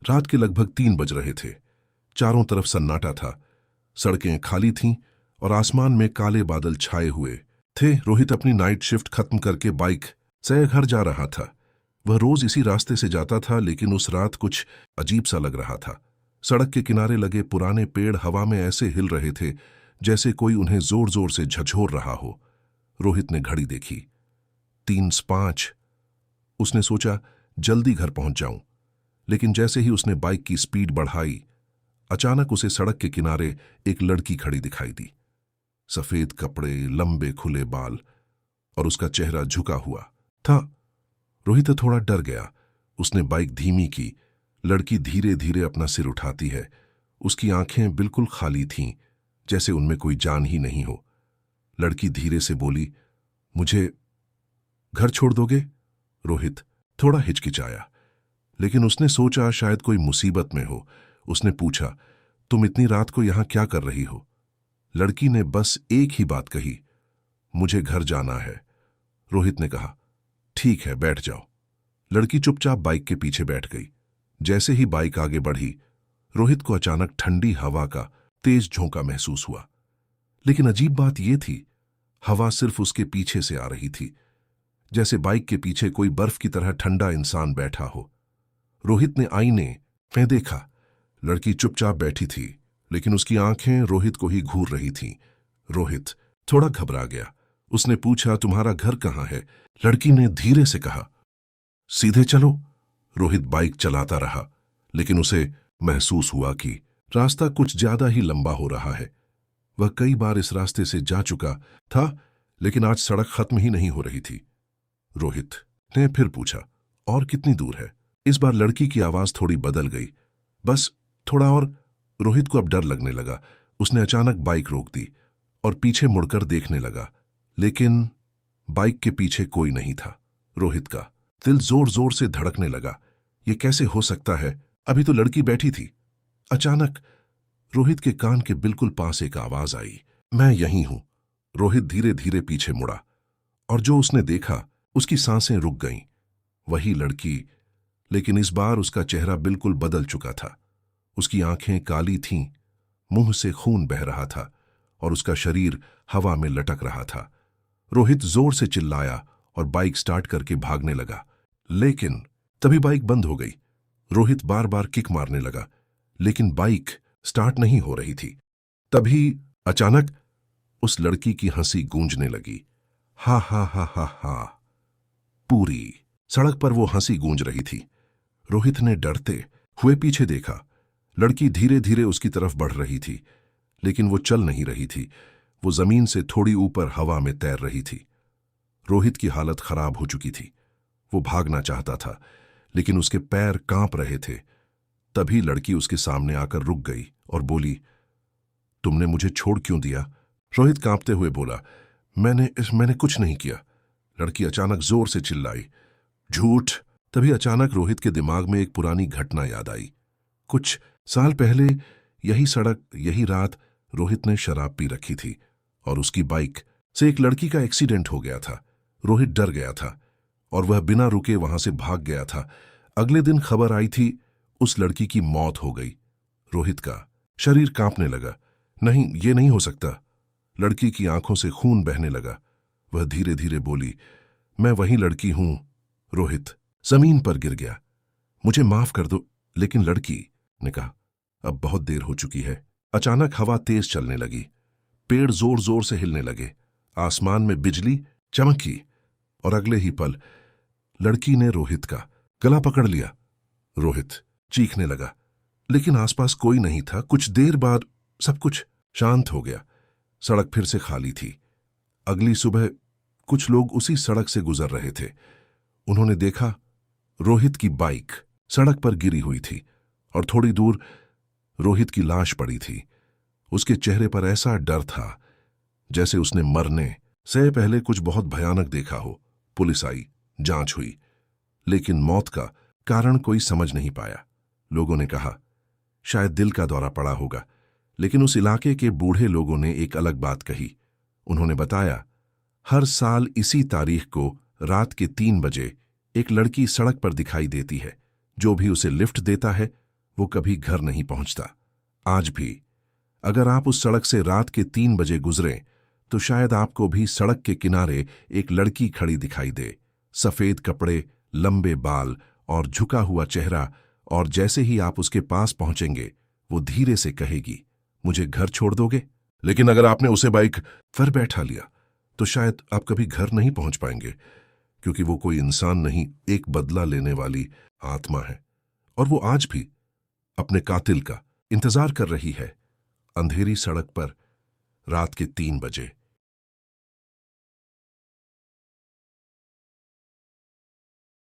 रात के लगभग 3 बज रहे थे। चारों तरफ सन्नाटा था। सड़कें खाली थीं और आसमान में काले बादल छाए हुए थे। रोहित अपनी नाइट शिफ्ट खत्म करके बाइक से घर जा रहा था। वह रोज इसी रास्ते से जाता था, लेकिन उस रात कुछ अजीब सा लग रहा था। सड़क के किनारे लगे पुराने पेड़ हवा में ऐसे हिल रहे थे जैसे कोई उन्हें जोर जोर से झकझोर रहा हो। रोहित ने घड़ी देखी, 3:05। उसने सोचा जल्दी घर पहुंच जाऊं, लेकिन जैसे ही उसने बाइक की स्पीड बढ़ाई, अचानक उसे सड़क के किनारे एक लड़की खड़ी दिखाई दी। सफेद कपड़े, लंबे खुले बाल और उसका चेहरा झुका हुआ था। रोहित थोड़ा डर गया। उसने बाइक धीमी की। लड़की धीरे धीरे अपना सिर उठाती है। उसकी आंखें बिल्कुल खाली थीं, जैसे उनमें कोई जान ही नहीं हो। लड़की धीरे से बोली, मुझे घर छोड़ दोगे? रोहित थोड़ा हिचकिचाया, लेकिन उसने सोचा शायद कोई मुसीबत में हो। उसने पूछा, तुम इतनी रात को यहां क्या कर रही हो? लड़की ने बस एक ही बात कही, मुझे घर जाना है। रोहित ने कहा, ठीक है, बैठ जाओ। लड़की चुपचाप बाइक के पीछे बैठ गई। जैसे ही बाइक आगे बढ़ी, रोहित को अचानक ठंडी हवा का तेज झोंका महसूस हुआ। लेकिन अजीब बात यह थी, हवा सिर्फ उसके पीछे से आ रही थी, जैसे बाइक के पीछे कोई बर्फ की तरह ठंडा इंसान बैठा हो। रोहित ने आईने में देखा। लड़की चुपचाप बैठी थी, लेकिन उसकी आंखें रोहित को ही घूर रही थीं। रोहित थोड़ा घबरा गया। उसने पूछा, तुम्हारा घर कहाँ है? लड़की ने धीरे से कहा, सीधे चलो। रोहित बाइक चलाता रहा, लेकिन उसे महसूस हुआ कि रास्ता कुछ ज्यादा ही लंबा हो रहा है। वह कई बार इस रास्ते से जा चुका था, लेकिन आज सड़क खत्म ही नहीं हो रही थी। रोहित ने फिर पूछा, और कितनी दूर है? इस बार लड़की की आवाज थोड़ी बदल गई, बस थोड़ा और। रोहित को अब डर लगने लगा। उसने अचानक बाइक रोक दी और पीछे मुड़कर देखने लगा, लेकिन बाइक के पीछे कोई नहीं था। रोहित का दिल जोर जोर से धड़कने लगा। यह कैसे हो सकता है? अभी तो लड़की बैठी थी। अचानक रोहित के कान के बिल्कुल पास एक आवाज आई, मैं यहीं हूं। रोहित धीरे धीरे पीछे मुड़ा, और जो उसने देखा, उसकी सांसें रुक गईं। वही लड़की, लेकिन इस बार उसका चेहरा बिल्कुल बदल चुका था। उसकी आंखें काली थीं, मुंह से खून बह रहा था और उसका शरीर हवा में लटक रहा था। रोहित जोर से चिल्लाया और बाइक स्टार्ट करके भागने लगा, लेकिन तभी बाइक बंद हो गई। रोहित बार बार किक मारने लगा, लेकिन बाइक स्टार्ट नहीं हो रही थी। तभी अचानक उस लड़की की हंसी गूंजने लगी, हा हा हा हा हा। पूरी सड़क पर वो हंसी गूंज रही थी। रोहित ने डरते हुए पीछे देखा। लड़की धीरे धीरे उसकी तरफ बढ़ रही थी, लेकिन वो चल नहीं रही थी। वो जमीन से थोड़ी ऊपर हवा में तैर रही थी। रोहित की हालत खराब हो चुकी थी। वो भागना चाहता था, लेकिन उसके पैर कांप रहे थे। तभी लड़की उसके सामने आकर रुक गई और बोली, तुमने मुझे छोड़ क्यों दिया? रोहित कांपते हुए बोला, मैंने कुछ नहीं किया। लड़की अचानक जोर से चिल्लाई, झूठ। तभी अचानक रोहित के दिमाग में एक पुरानी घटना याद आई। कुछ साल पहले यही सड़क, यही रात रोहित ने शराब पी रखी थी और उसकी बाइक से एक लड़की का एक्सीडेंट हो गया था। रोहित डर गया था और वह बिना रुके वहां से भाग गया था। अगले दिन खबर आई थी, उस लड़की की मौत हो गई। रोहित का शरीर कांपने लगा। नहीं, ये नहीं हो सकता। लड़की की आंखों से खून बहने लगा। वह धीरे धीरे बोली, मैं वही लड़की हूं। रोहित जमीन पर गिर गया। मुझे माफ कर दो। लेकिन लड़की ने कहा, अब बहुत देर हो चुकी है। अचानक हवा तेज चलने लगी। पेड़ जोर जोर से हिलने लगे। आसमान में बिजली चमकी और अगले ही पल लड़की ने रोहित का गला पकड़ लिया। रोहित चीखने लगा, लेकिन आसपास कोई नहीं था। कुछ देर बाद सब कुछ शांत हो गया। सड़क फिर से खाली थी। अगली सुबह कुछ लोग उसी सड़क से गुजर रहे थे। उन्होंने देखा रोहित की बाइक सड़क पर गिरी हुई थी और थोड़ी दूर रोहित की लाश पड़ी थी। उसके चेहरे पर ऐसा डर था जैसे उसने मरने से पहले कुछ बहुत भयानक देखा हो। पुलिस आई, जांच हुई, लेकिन मौत का कारण कोई समझ नहीं पाया। लोगों ने कहा शायद दिल का दौरा पड़ा होगा, लेकिन उस इलाके के बूढ़े लोगों ने एक अलग बात कही। उन्होंने बताया, हर साल इसी तारीख को रात के 3 बजे एक लड़की सड़क पर दिखाई देती है। जो भी उसे लिफ्ट देता है वो कभी घर नहीं पहुंचता। आज भी अगर आप उस सड़क से रात के 3 बजे गुजरें तो शायद आपको भी सड़क के किनारे एक लड़की खड़ी दिखाई दे, सफेद कपड़े, लंबे बाल और झुका हुआ चेहरा। और जैसे ही आप उसके पास पहुंचेंगे वो धीरे से कहेगी, मुझे घर छोड़ दोगे? लेकिन अगर आपने उसे बाइक पर बैठा लिया तो शायद आप कभी घर नहीं पहुंच पाएंगे, क्योंकि वो कोई इंसान नहीं, एक बदला लेने वाली आत्मा है। और वो आज भी अपने कातिल का इंतजार कर रही है, अंधेरी सड़क पर रात के 3 बजे।